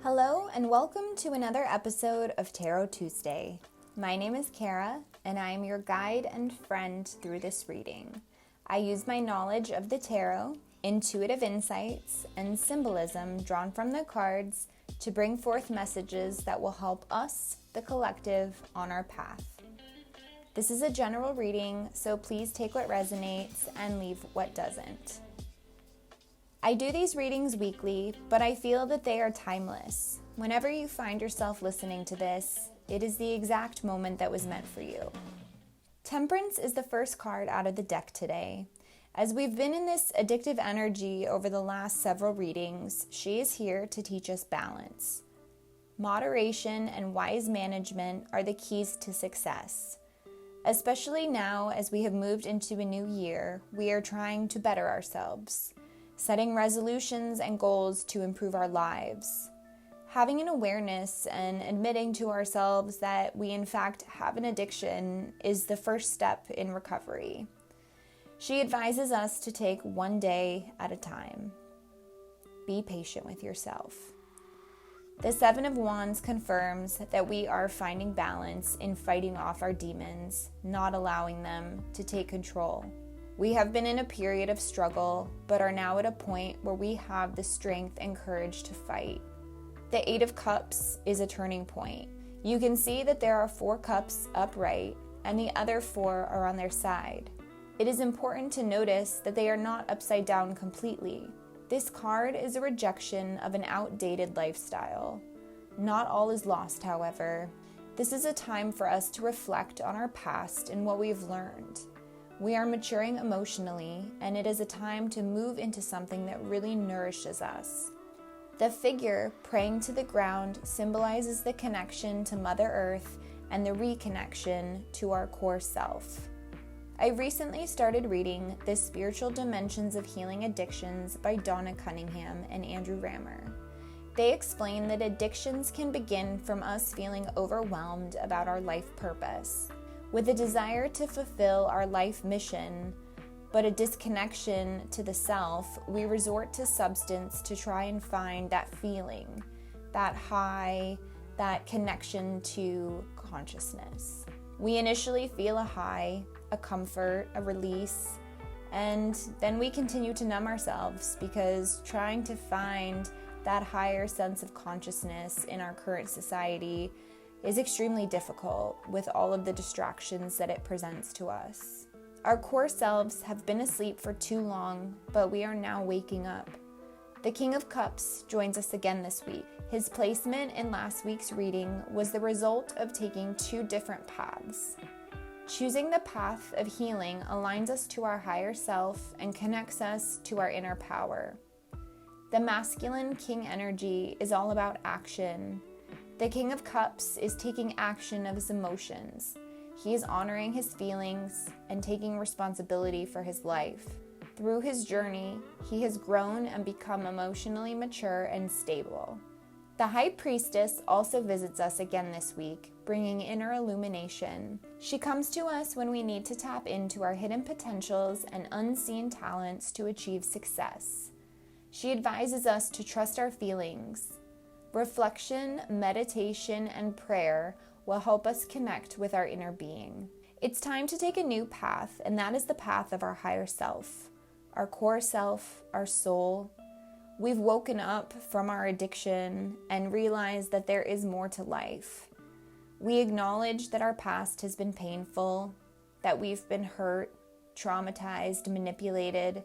Hello and welcome to another episode of Tarot Tuesday. My name is Kara and I am your guide and friend through this reading. I use my knowledge of the tarot, intuitive insights, and symbolism drawn from the cards to bring forth messages that will help us, the collective, on our path. This is a general reading, so please take what resonates and leave what doesn't. I do these readings weekly, but I feel that they are timeless. Whenever you find yourself listening to this, it is the exact moment that was meant for you. Temperance is the first card out of the deck today. As we've been in this addictive energy over the last several readings, she is here to teach us balance. Moderation and wise management are the keys to success. Especially now, as we have moved into a new year, we are trying to better ourselves. Setting resolutions and goals to improve our lives. Having an awareness and admitting to ourselves that we in fact have an addiction is the first step in recovery. She advises us to take one day at a time. Be patient with yourself. The Seven of Wands confirms that we are finding balance in fighting off our demons, not allowing them to take control. We have been in a period of struggle, but are now at a point where we have the strength and courage to fight. The Eight of Cups is a turning point. You can see that there are 4 cups upright, and the other 4 are on their side. It is important to notice that they are not upside down completely. This card is a rejection of an outdated lifestyle. Not all is lost, however. This is a time for us to reflect on our past and what we've learned. We are maturing emotionally, and it is a time to move into something that really nourishes us. The figure praying to the ground symbolizes the connection to Mother Earth and the reconnection to our core self. I recently started reading The Spiritual Dimensions of Healing Addictions by Donna Cunningham and Andrew Rammer. They explain that addictions can begin from us feeling overwhelmed about our life purpose. With a desire to fulfill our life mission, but a disconnection to the self, we resort to substance to try and find that feeling, that high, that connection to consciousness. We initially feel a high, a comfort, a release, and then we continue to numb ourselves because trying to find that higher sense of consciousness in our current society is extremely difficult with all of the distractions that it presents to us. Our core selves have been asleep for too long, but we are now waking up. The King of Cups joins us again this week. His placement in last week's reading was the result of taking 2 different paths. Choosing the path of healing aligns us to our higher self and connects us to our inner power. The masculine king energy is all about action. The King of Cups is taking action of his emotions. He is honoring his feelings and taking responsibility for his life. Through his journey, he has grown and become emotionally mature and stable. The High Priestess also visits us again this week, bringing inner illumination. She comes to us when we need to tap into our hidden potentials and unseen talents to achieve success. She advises us to trust our feelings. Reflection, meditation, and prayer will help us connect with our inner being. It's time to take a new path, and that is the path of our higher self, our core self, our soul. We've woken up from our addiction and realized that there is more to life. We acknowledge that our past has been painful, that we've been hurt, traumatized, manipulated.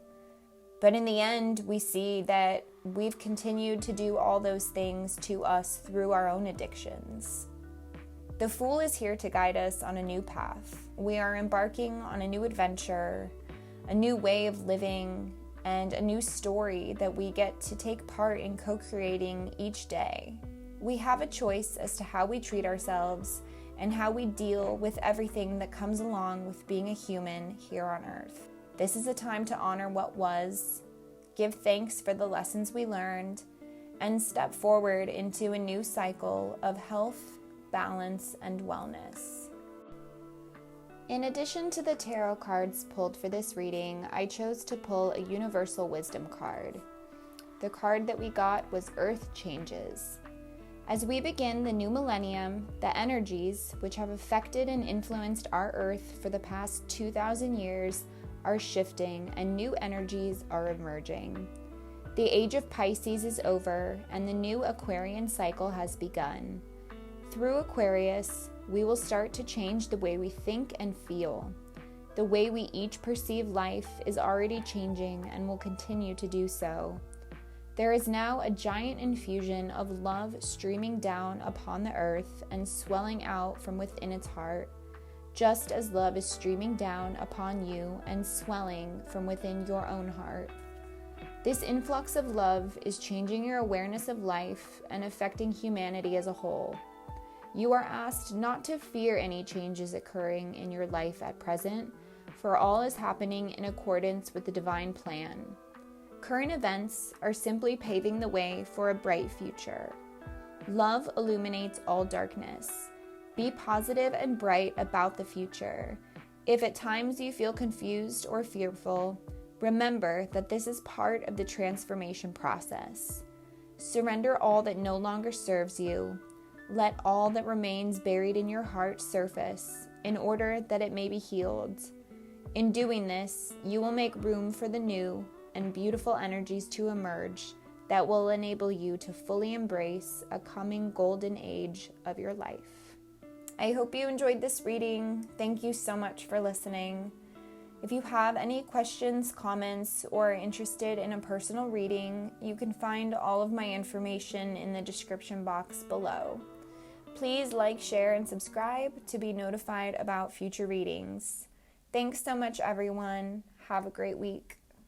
But in the end, we see that we've continued to do all those things to us through our own addictions. The Fool is here to guide us on a new path. We are embarking on a new adventure, a new way of living, and a new story that we get to take part in co-creating each day. We have a choice as to how we treat ourselves and how we deal with everything that comes along with being a human here on Earth. This is a time to honor what was, give thanks for the lessons we learned, and step forward into a new cycle of health, balance, and wellness. In addition to the tarot cards pulled for this reading, I chose to pull a universal wisdom card. The card that we got was Earth Changes. As we begin the new millennium, the energies which have affected and influenced our Earth for the past 2,000 years are shifting and new energies are emerging. The age of Pisces is over and the new Aquarian cycle has begun. Through Aquarius, we will start to change the way we think and feel. The way we each perceive life is already changing and will continue to do so. There is now a giant infusion of love streaming down upon the earth and swelling out from within its heart, just as love is streaming down upon you and swelling from within your own heart. This influx of love is changing your awareness of life and affecting humanity as a whole. You are asked not to fear any changes occurring in your life at present, for all is happening in accordance with the divine plan. Current events are simply paving the way for a bright future. Love illuminates all darkness. Be positive and bright about the future. If at times you feel confused or fearful, remember that this is part of the transformation process. Surrender all that no longer serves you. Let all that remains buried in your heart surface in order that it may be healed. In doing this, you will make room for the new and beautiful energies to emerge that will enable you to fully embrace a coming golden age of your life. I hope you enjoyed this reading. Thank you so much for listening. If you have any questions, comments, or are interested in a personal reading, you can find all of my information in the description box below. Please like, share, and subscribe to be notified about future readings. Thanks so much, everyone. Have a great week.